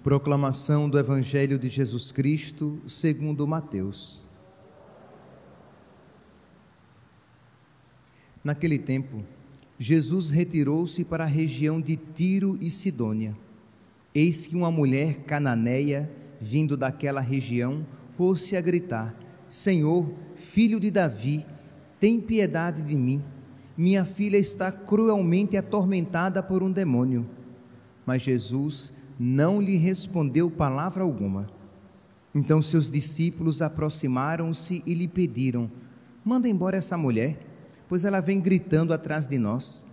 Proclamação do Evangelho de Jesus Cristo, segundo Mateus. Naquele tempo, Jesus retirou-se para a região de Tiro e Sidônia. Eis que uma mulher cananeia, vindo daquela região, pôs-se a gritar: Senhor, filho de Davi, tem piedade de mim. Minha filha está cruelmente atormentada por um demônio. Mas Jesus não lhe respondeu palavra alguma. Então seus discípulos aproximaram-se e lhe pediram: manda embora essa mulher, pois ela vem gritando atrás de nós.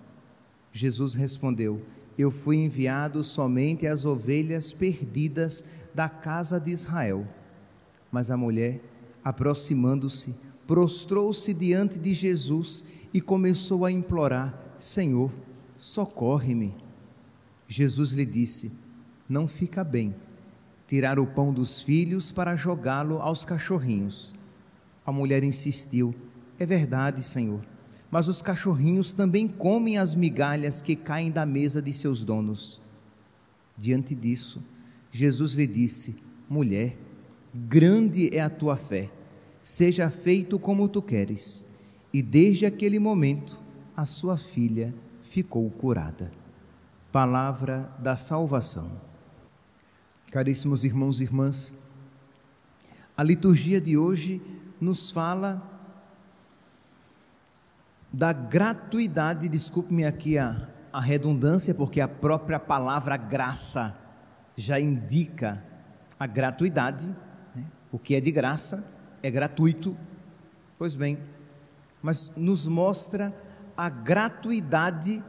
Jesus respondeu: eu fui enviado somente às ovelhas perdidas da casa de Israel. Mas a mulher, aproximando-se, prostrou-se diante de Jesus e começou a implorar: Senhor, socorre-me. Jesus lhe disse: não fica bem tirar o pão dos filhos para jogá-lo aos cachorrinhos. A mulher insistiu: é verdade, Senhor, mas os cachorrinhos também comem as migalhas que caem da mesa de seus donos. Diante disso, Jesus lhe disse: mulher, grande é a tua fé, seja feito como tu queres. E desde aquele momento, a sua filha ficou curada. Palavra da salvação. Caríssimos irmãos e irmãs, a liturgia de hoje nos fala da gratuidade, desculpe-me aqui a redundância, porque a própria palavra graça já indica a gratuidade, né? O que é de graça é gratuito. Pois bem, mas nos mostra a gratuidade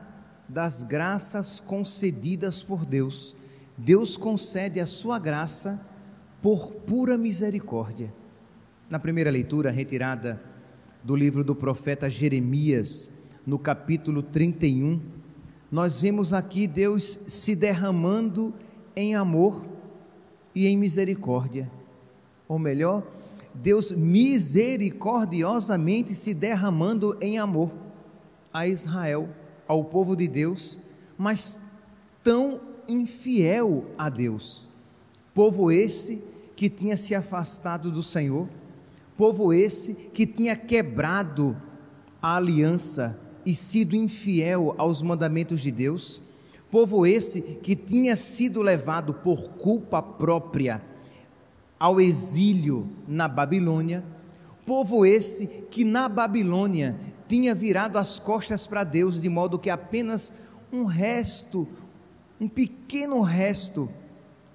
das graças concedidas por Deus. Deus concede a sua graça por pura misericórdia. Na primeira leitura, retirada do livro do profeta Jeremias, no capítulo 31, nós vemos aqui Deus se derramando em amor e em misericórdia. Ou melhor, Deus misericordiosamente se derramando em amor a Israel, ao povo de Deus, mas tão infiel a Deus. Povo esse que tinha se afastado do Senhor, povo esse que tinha quebrado a aliança e sido infiel aos mandamentos de Deus, povo esse que tinha sido levado por culpa própria ao exílio na Babilônia, povo esse que na Babilônia tinha virado as costas para Deus, de modo que apenas um pequeno resto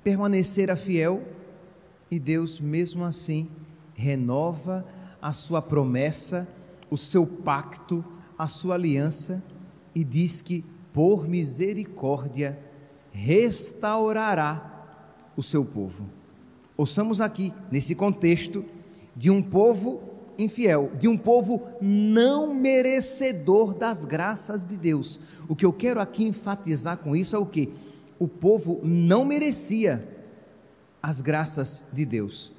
permanecera fiel, e Deus mesmo assim renova a sua promessa, o seu pacto, a sua aliança, e diz que por misericórdia restaurará o seu povo. Ouçamos aqui, nesse contexto, de um povo infiel, de um povo não merecedor das graças de Deus. O que eu quero aqui enfatizar com isso é o quê? O povo não merecia as graças de Deus.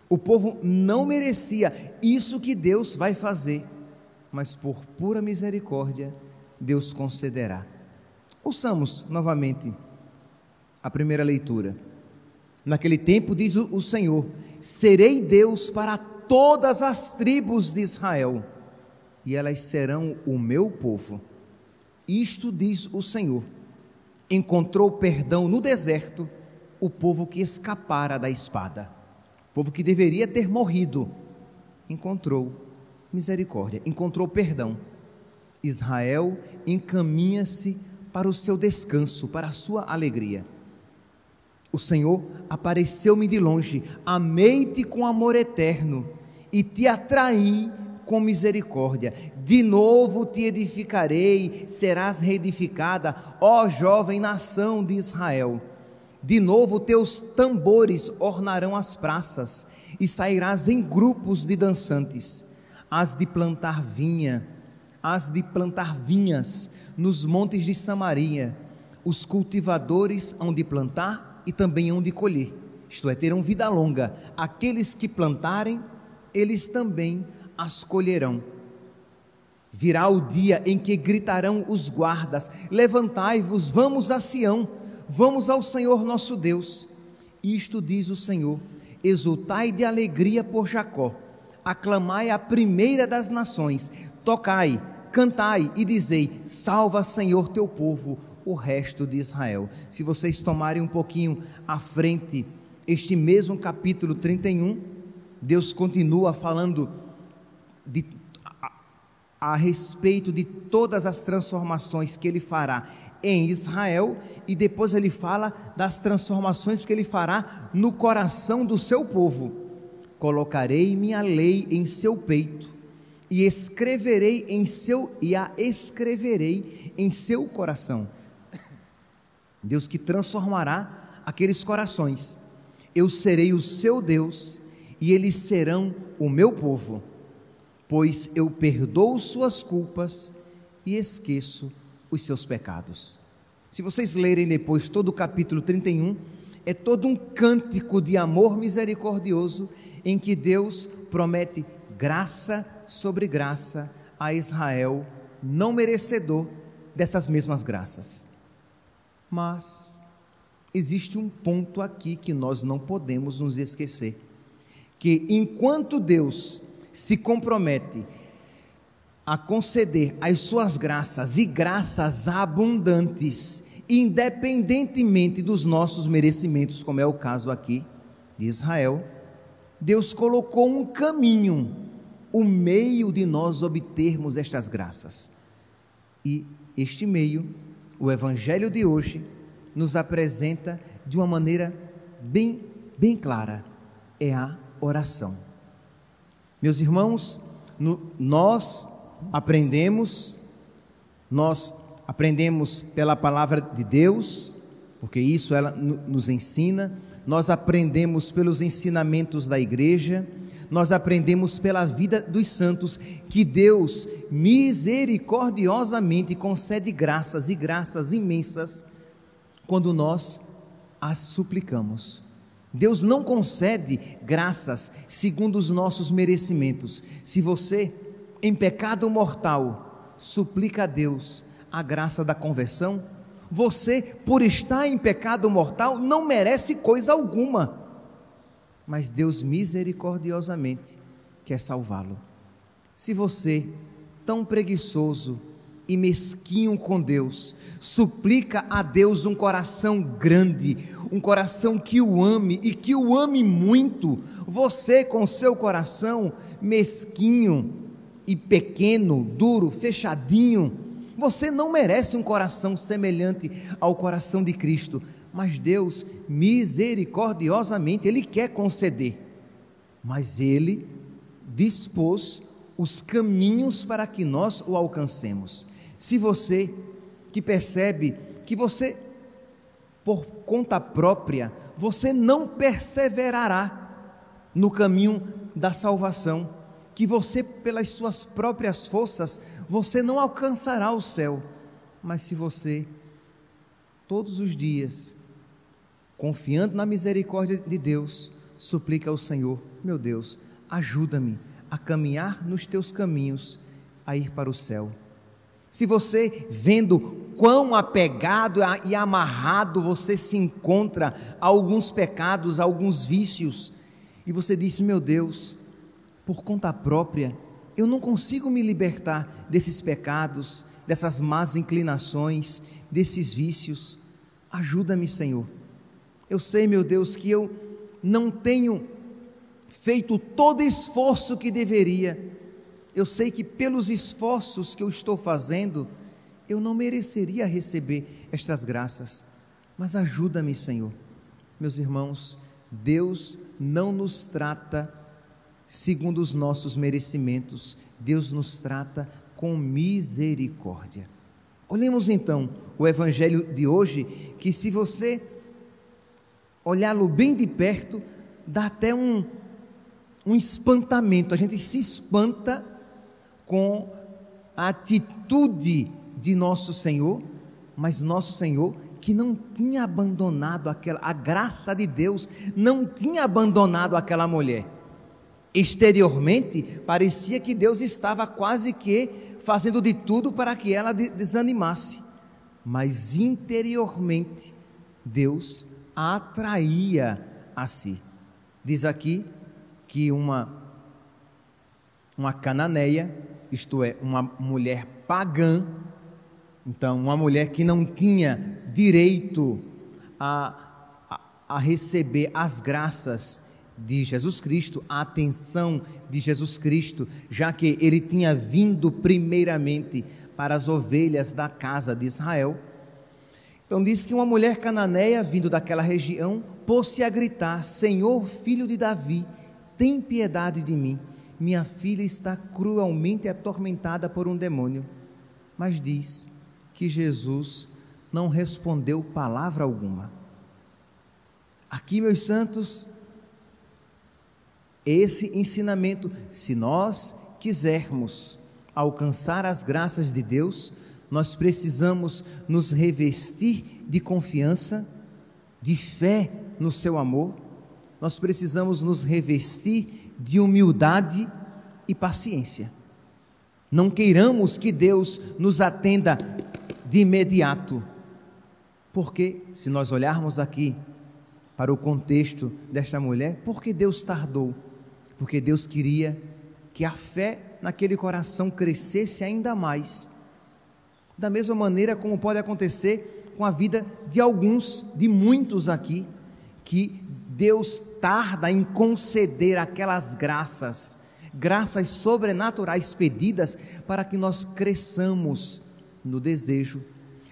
O povo não merecia isso que Deus vai fazer, mas por pura misericórdia, Deus concederá. Ouçamos novamente a primeira leitura. Naquele tempo, diz o Senhor: serei Deus para todas as tribos de Israel, e elas serão o meu povo. Isto diz o Senhor: encontrou perdão no deserto o povo que escapara da espada, o povo que deveria ter morrido, encontrou misericórdia, encontrou perdão. Israel encaminha-se para o seu descanso, para a sua alegria. O Senhor apareceu-me de longe, amei-te com amor eterno e te atraí com misericórdia. De novo te edificarei, serás reedificada, ó jovem nação de Israel. De novo teus tambores ornarão as praças e sairás em grupos de dançantes. Hás de plantar vinhas nos montes de Samaria. Os cultivadores hão de plantar e também hão de colher, isto é, terão vida longa. Aqueles que plantarem, eles também as colherão. Virá o dia em que gritarão os guardas: levantai-vos, vamos a Sião, vamos ao Senhor nosso Deus. Isto diz o Senhor: exultai de alegria por Jacó, aclamai a primeira das nações, tocai, cantai e dizei: salva, Senhor, teu povo, o resto de Israel. Se vocês tomarem um pouquinho à frente, este mesmo capítulo 31, Deus continua falando a respeito de todas as transformações que Ele fará em Israel, e depois Ele fala das transformações que Ele fará no coração do seu povo. Colocarei minha lei em seu peito e a escreverei em seu coração. Deus que transformará aqueles corações. Eu serei o seu Deus e eles serão o meu povo, pois eu perdoo suas culpas e esqueço os seus pecados. Se vocês lerem depois todo o capítulo 31, é todo um cântico de amor misericordioso, em que Deus promete graça sobre graça a Israel, não merecedor dessas mesmas graças. Mas existe um ponto aqui que nós não podemos nos esquecer, que enquanto Deus se compromete a conceder as suas graças, e graças abundantes, independentemente dos nossos merecimentos, como é o caso aqui de Israel, Deus colocou um caminho, o meio de nós obtermos estas graças. E este meio, o Evangelho de hoje, nos apresenta de uma maneira bem clara: é a oração. Meus irmãos, nós aprendemos pela palavra de Deus, porque isso ela nos ensina. Nós aprendemos pelos ensinamentos da igreja, nós aprendemos pela vida dos santos, que Deus misericordiosamente concede graças, e graças imensas, quando nós as suplicamos. Deus não concede graças segundo os nossos merecimentos. Se você, em pecado mortal, suplica a Deus a graça da conversão, você, por estar em pecado mortal, não merece coisa alguma, mas Deus misericordiosamente quer salvá-lo. Se você, tão preguiçoso e mesquinho com Deus, suplica a Deus um coração grande, um coração que o ame, e que o ame muito, você com seu coração mesquinho e pequeno, duro, fechadinho, você não merece um coração semelhante ao coração de Cristo, mas Deus misericordiosamente, Ele quer conceder, mas Ele dispôs os caminhos para que nós o alcancemos. Se você que percebe que você, por conta própria, você não perseverará no caminho da salvação, que você, pelas suas próprias forças, você não alcançará o céu, mas se você, todos os dias, confiando na misericórdia de Deus, suplica ao Senhor: meu Deus, ajuda-me a caminhar nos teus caminhos, a ir para o céu. Se você, vendo quão apegado e amarrado você se encontra a alguns pecados, a alguns vícios, e você diz: meu Deus, por conta própria, eu não consigo me libertar desses pecados, dessas más inclinações, desses vícios, ajuda-me, Senhor. Eu sei, meu Deus, que eu não tenho feito todo esforço que deveria. Eu sei que pelos esforços que eu estou fazendo, eu não mereceria receber estas graças, mas ajuda-me, Senhor. Meus irmãos, Deus não nos trata segundo os nossos merecimentos, Deus nos trata com misericórdia. Olhemos então o Evangelho de hoje, que se você olhá-lo bem de perto, dá até um espantamento, a gente se espanta com a atitude de nosso Senhor, mas nosso Senhor, que não tinha abandonado a graça de Deus, não tinha abandonado aquela mulher. Exteriormente, parecia que Deus estava quase que fazendo de tudo para que ela desanimasse, mas interiormente, Deus a atraía a si. Diz aqui que uma cananeia, isto é, uma mulher pagã, então uma mulher que não tinha direito a receber as graças de Jesus Cristo, a atenção de Jesus Cristo, já que ele tinha vindo primeiramente para as ovelhas da casa de Israel. Então diz que uma mulher cananeia, vindo daquela região, pôs-se a gritar: Senhor, filho de Davi, tem piedade de mim, minha filha está cruelmente atormentada por um demônio. Mas diz que Jesus não respondeu palavra alguma. Aqui, meus santos, esse ensinamento, se nós quisermos alcançar as graças de Deus, nós precisamos nos revestir de confiança, de fé no seu amor, nós precisamos nos revestir de humildade e paciência. Não queiramos que Deus nos atenda de imediato, porque se nós olharmos aqui para o contexto desta mulher, por que Deus tardou? Porque Deus queria que a fé naquele coração crescesse ainda mais, da mesma maneira como pode acontecer com a vida de alguns, de muitos aqui, que Deus tarda em conceder aquelas graças sobrenaturais pedidas para que nós cresçamos no desejo,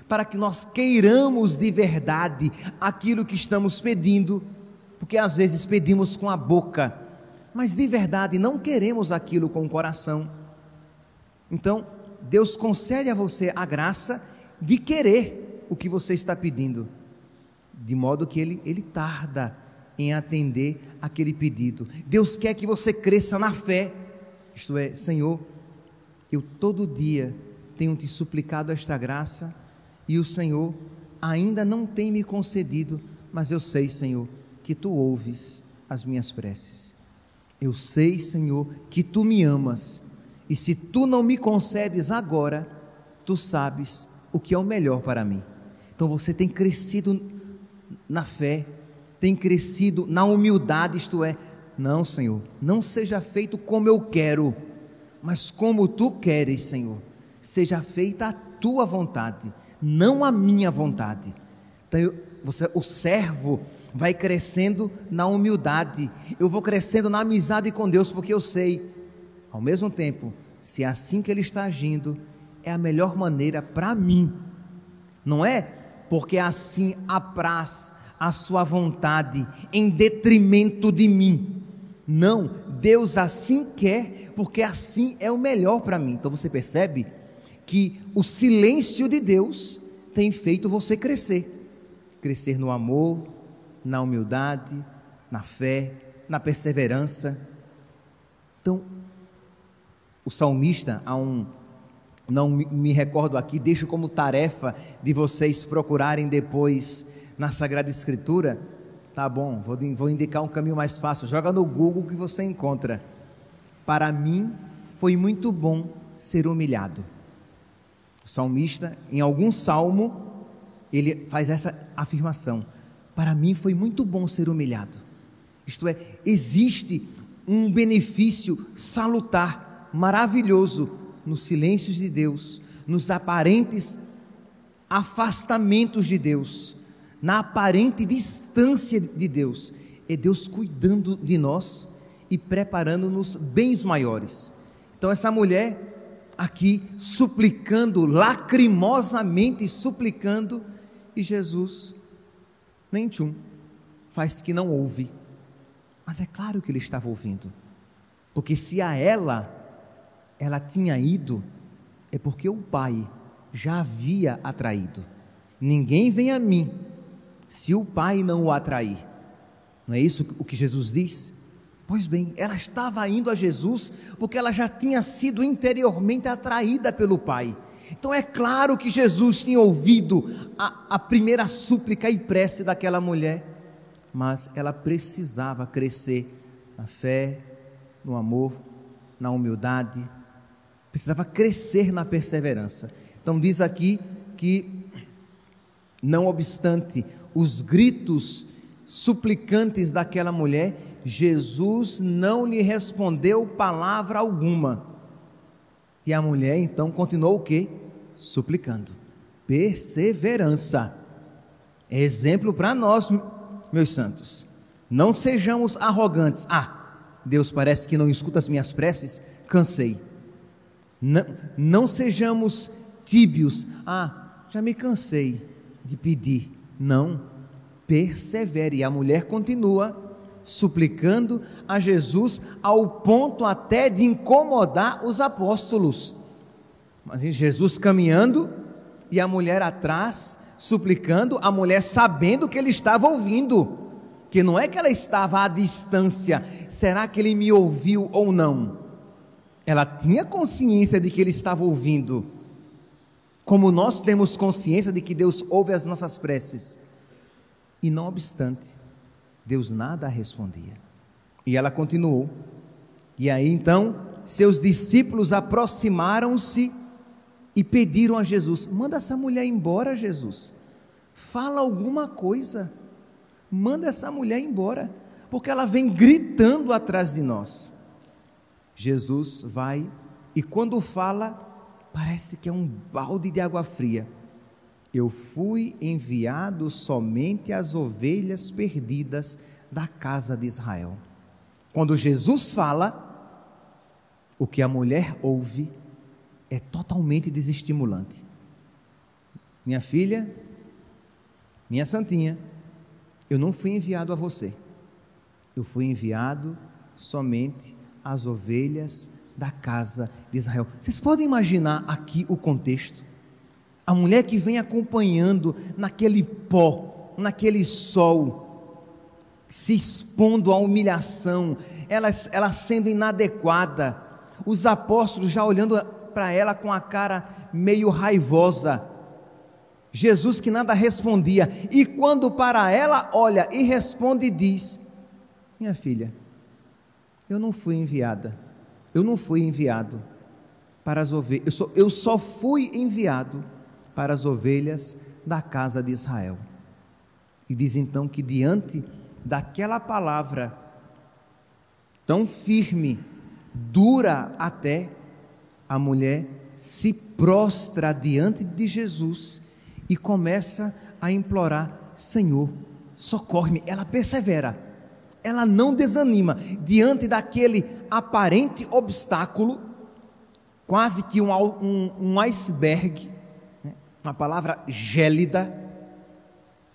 para que nós queiramos de verdade aquilo que estamos pedindo, porque às vezes pedimos com a boca, mas de verdade não queremos aquilo com o coração. Então Deus concede a você a graça de querer o que você está pedindo, de modo que Ele tarda em atender aquele pedido. Deus quer que você cresça na fé, isto é, Senhor, eu todo dia tenho te suplicado esta graça, e o Senhor ainda não tem me concedido, mas eu sei, Senhor, que Tu ouves as minhas preces. Eu sei, Senhor, que Tu me amas, e se Tu não me concedes agora, Tu sabes o que é o melhor para mim. Então você tem crescido na fé, tem crescido na humildade, isto é, não, Senhor, não seja feito como eu quero, mas como Tu queres, Senhor, seja feita a Tua vontade, não a minha vontade. Então o servo vai crescendo na humildade, eu vou crescendo na amizade com Deus, porque eu sei, ao mesmo tempo, se é assim que Ele está agindo, é a melhor maneira para mim, não é porque assim apraz a sua vontade em detrimento de mim, não, Deus assim quer, porque assim é o melhor para mim. Então você percebe que o silêncio de Deus tem feito você crescer no amor, na humildade, na fé, na perseverança. Então o salmista, não me recordo aqui, deixo como tarefa de vocês procurarem depois na Sagrada Escritura, tá bom, vou indicar um caminho mais fácil, joga no Google que você encontra. Para mim foi muito bom ser humilhado. O salmista, em algum salmo, ele faz essa afirmação: para mim foi muito bom ser humilhado. Isto é, existe um benefício salutar, maravilhoso, nos silêncios de Deus, nos aparentes afastamentos de Deus, na aparente distância de Deus. É Deus cuidando de nós e preparando-nos bens maiores. Então essa mulher aqui suplicando, lacrimosamente suplicando, e Jesus nem tchum, faz que não ouve. Mas é claro que Ele estava ouvindo, porque se a ela tinha ido, é porque o Pai já havia atraído. Ninguém vem a mim se o Pai não o atrair. Não é isso o que Jesus diz? Pois bem, ela estava indo a Jesus porque ela já tinha sido interiormente atraída pelo Pai. Então é claro que Jesus tinha ouvido a primeira súplica e prece daquela mulher, mas ela precisava crescer na fé, no amor, na humildade, precisava crescer na perseverança. Então diz aqui que, não obstante os gritos suplicantes daquela mulher, Jesus não lhe respondeu palavra alguma. E a mulher então continuou o quê? Suplicando. Perseverança. É exemplo para nós, meus santos. Não sejamos arrogantes. Deus parece que não escuta as minhas preces, cansei. Não sejamos tíbios. Já me cansei de pedir. Não, persevere. E a mulher continua suplicando a Jesus, ao ponto até de incomodar os apóstolos. Mas Jesus caminhando e a mulher atrás suplicando, a mulher sabendo que ele estava ouvindo, que não é que ela estava à distância, será que ele me ouviu ou não? Ela tinha consciência de que ele estava ouvindo, como nós temos consciência de que Deus ouve as nossas preces, e não obstante, Deus nada respondia, e ela continuou. E aí então, seus discípulos aproximaram-se e pediram a Jesus: manda essa mulher embora, Jesus, fala alguma coisa, manda essa mulher embora, porque ela vem gritando atrás de nós. Jesus vai, e quando fala, parece que é um balde de água fria. Eu fui enviado somente às ovelhas perdidas da casa de Israel. Quando Jesus fala, o que a mulher ouve é totalmente desestimulante. Minha filha, minha santinha, eu não fui enviado a você, eu fui enviado somente às ovelhas da casa de Israel. Vocês podem imaginar aqui o contexto? A mulher que vem acompanhando naquele pó, naquele sol, se expondo à humilhação, ela sendo inadequada, os apóstolos já olhando para ela com a cara meio raivosa, Jesus que nada respondia, e quando para ela olha e responde, diz: minha filha, eu não fui enviada, eu não fui enviado para as ovelhas, eu só fui enviado para as ovelhas da casa de Israel. E diz então que diante daquela palavra tão firme, dura até, a mulher se prostra diante de Jesus e começa a implorar: Senhor, socorre-me. Ela persevera, ela não desanima diante daquele aparente obstáculo, quase que um iceberg, né? Uma palavra gélida.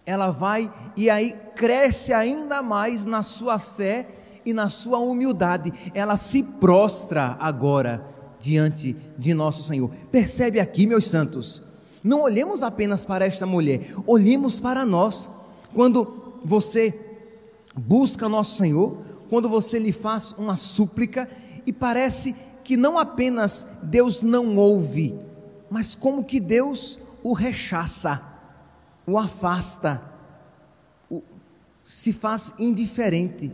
Ela vai e aí cresce ainda mais na sua fé e na sua humildade. Ela se prostra agora diante de nosso Senhor. Percebe aqui, meus santos, não olhemos apenas para esta mulher, olhemos para nós. Quando você busca nosso Senhor, quando você lhe faz uma súplica e parece que não apenas Deus não ouve, mas como que Deus o rechaça, o afasta, se faz indiferente.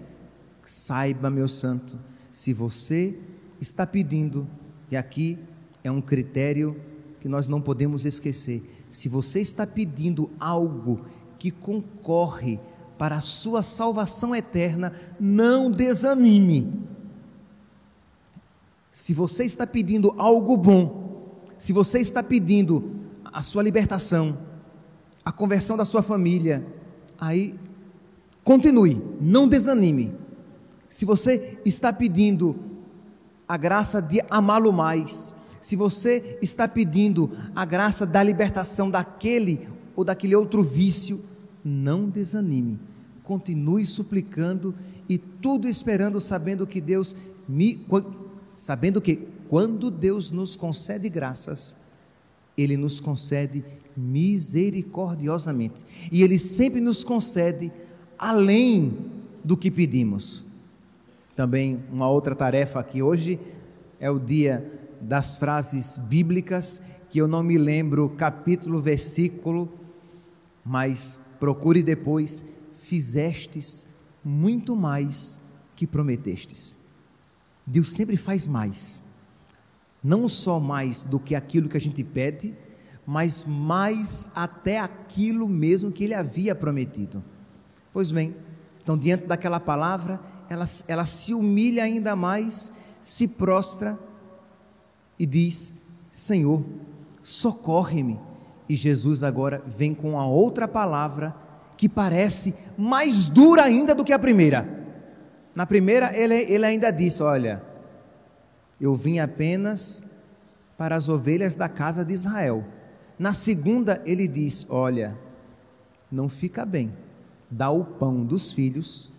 Saiba, meu santo, se você está pedindo, e aqui é um critério que nós não podemos esquecer, se você está pedindo algo que concorre para a sua salvação eterna, não desanime. Se você está pedindo algo bom, se você está pedindo a sua libertação, a conversão da sua família, aí continue, não desanime. Se você está pedindo a graça de amá-lo mais, se você está pedindo a graça da libertação daquele ou daquele outro vício, não desanime, continue suplicando e tudo esperando, sabendo que quando Deus nos concede graças, Ele nos concede misericordiosamente, e Ele sempre nos concede além do que pedimos. Também uma outra tarefa aqui hoje é o dia das frases bíblicas, que eu não me lembro capítulo, versículo, mas procure depois. Fizestes muito mais que prometestes. Deus sempre faz mais, não só mais do que aquilo que a gente pede, mas mais até aquilo mesmo que Ele havia prometido. Pois bem, Então, diante daquela palavra, ela se humilha ainda mais, se prostra e diz: Senhor, socorre-me. E Jesus agora vem com a outra palavra que parece mais dura ainda do que a primeira. Na primeira ele ainda disse: olha, eu vim apenas para as ovelhas da casa de Israel. Na segunda ele diz: olha, não fica bem dar o pão dos filhos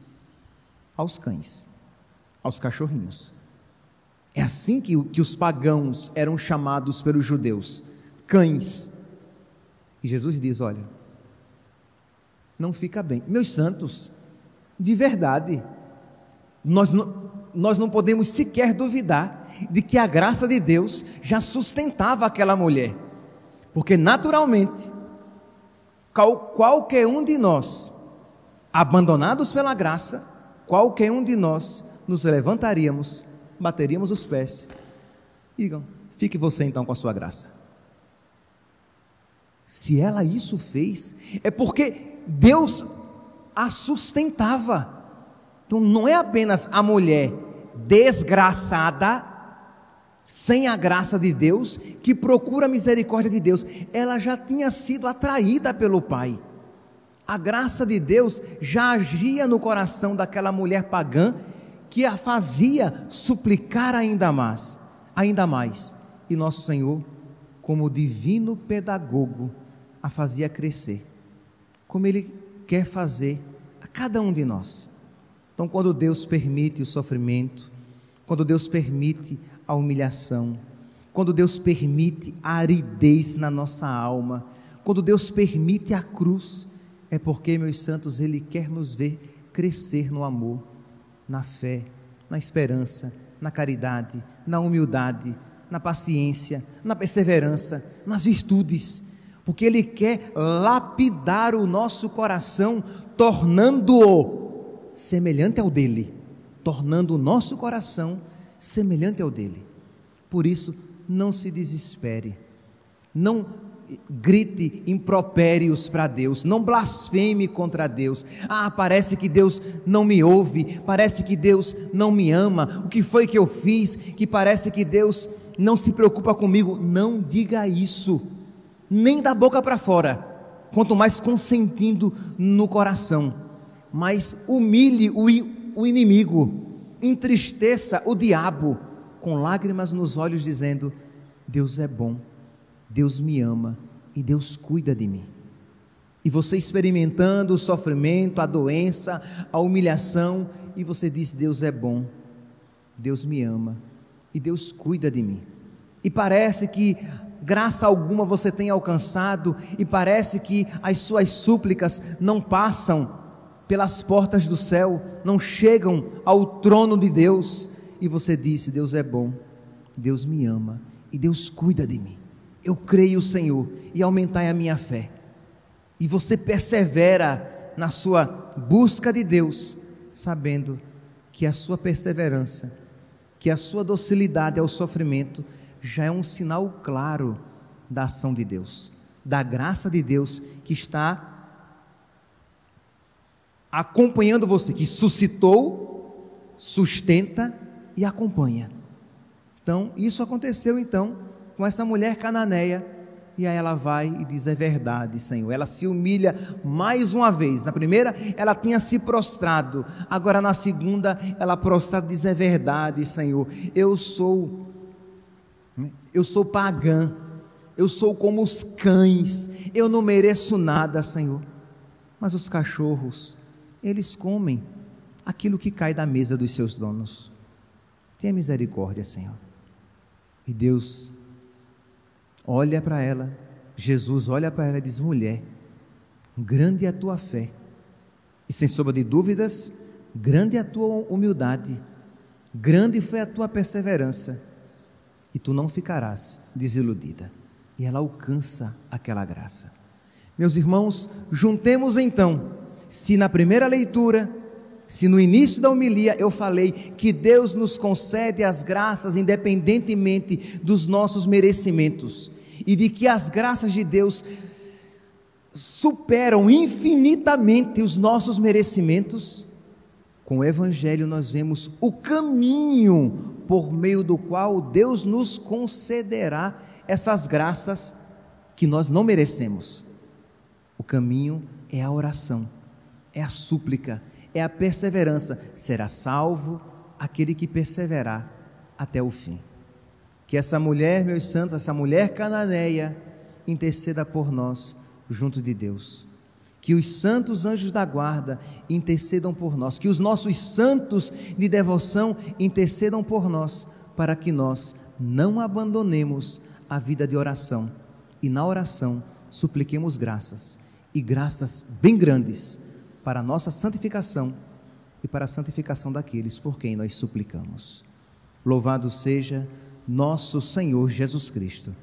aos cães, aos cachorrinhos. É assim que os pagãos eram chamados pelos judeus, cães. E Jesus diz: olha, não fica bem. Meus santos, de verdade, nós não podemos sequer duvidar de que a graça de Deus já sustentava aquela mulher, porque naturalmente, qualquer um de nós, abandonados pela graça, qualquer um de nós nos levantaríamos, bateríamos os pés, digam: fique você então com a sua graça. Se ela isso fez, é porque Deus a sustentava. Então não é apenas a mulher desgraçada, sem a graça de Deus, que procura a misericórdia de Deus. Ela já tinha sido atraída pelo Pai. A graça de Deus já agia no coração daquela mulher pagã, que a fazia suplicar ainda mais. E nosso Senhor, como divino pedagogo, a fazia crescer, como Ele quer fazer a cada um de nós. Então, quando Deus permite o sofrimento, quando Deus permite a humilhação, quando Deus permite a aridez na nossa alma, quando Deus permite a cruz, é porque, meus santos, Ele quer nos ver crescer no amor, na fé, na esperança, na caridade, na humildade, na paciência, na perseverança, nas virtudes, porque Ele quer lapidar o nosso coração, tornando-o semelhante ao dele, tornando o nosso coração semelhante ao dele. Por isso, não se desespere, não grite impropérios para Deus, não blasfeme contra Deus. Parece que Deus não me ouve, parece que Deus não me ama, o que foi que eu fiz, que parece que Deus não se preocupa comigo. Não diga isso, nem da boca para fora, quanto mais consentindo no coração. Mas humilhe o inimigo, entristeça o diabo, com lágrimas nos olhos, dizendo: Deus é bom, Deus me ama e Deus cuida de mim. E você experimentando o sofrimento, a doença, a humilhação, e você diz: Deus é bom, Deus me ama e Deus cuida de mim. E parece que graça alguma você tem alcançado, e parece que as suas súplicas não passam pelas portas do céu, não chegam ao trono de Deus, e você disse: Deus é bom, Deus me ama e Deus cuida de mim. Eu creio, Senhor, e aumentai a minha fé. E você persevera na sua busca de Deus, sabendo que a sua perseverança, que a sua docilidade ao sofrimento já é um sinal claro da ação de Deus, da graça de Deus que está acompanhando você, que suscitou, sustenta e acompanha. Então, isso aconteceu então com essa mulher cananeia, e aí ela vai e diz: é verdade, Senhor. Ela se humilha mais uma vez. Na primeira ela tinha se prostrado, agora na segunda ela prostrada diz: é verdade, Senhor, eu sou pagã, eu sou como os cães, eu não mereço nada, Senhor, mas os cachorros, eles comem aquilo que cai da mesa dos seus donos. Tenha misericórdia, Senhor. E Deus olha para ela, Jesus olha para ela e diz: mulher, grande é a tua fé, e sem sombra de dúvidas, grande é a tua humildade, grande foi a tua perseverança, e tu não ficarás desiludida. E ela alcança aquela graça. Meus irmãos, juntemos então, se na primeira leitura, se no início da homilia eu falei que Deus nos concede as graças independentemente dos nossos merecimentos, e de que as graças de Deus superam infinitamente os nossos merecimentos, Com o Evangelho nós vemos o caminho por meio do qual Deus nos concederá essas graças que nós não merecemos. O caminho é a oração, é a súplica, é a perseverança. Será salvo aquele que perseverar até o fim. Que essa mulher, meus santos, essa mulher cananeia, interceda por nós junto de Deus. Que os santos anjos da guarda intercedam por nós, que os nossos santos de devoção intercedam por nós, para que nós não abandonemos a vida de oração e na oração supliquemos graças, e graças bem grandes para a nossa santificação e para a santificação daqueles por quem nós suplicamos. Louvado seja nosso Senhor Jesus Cristo.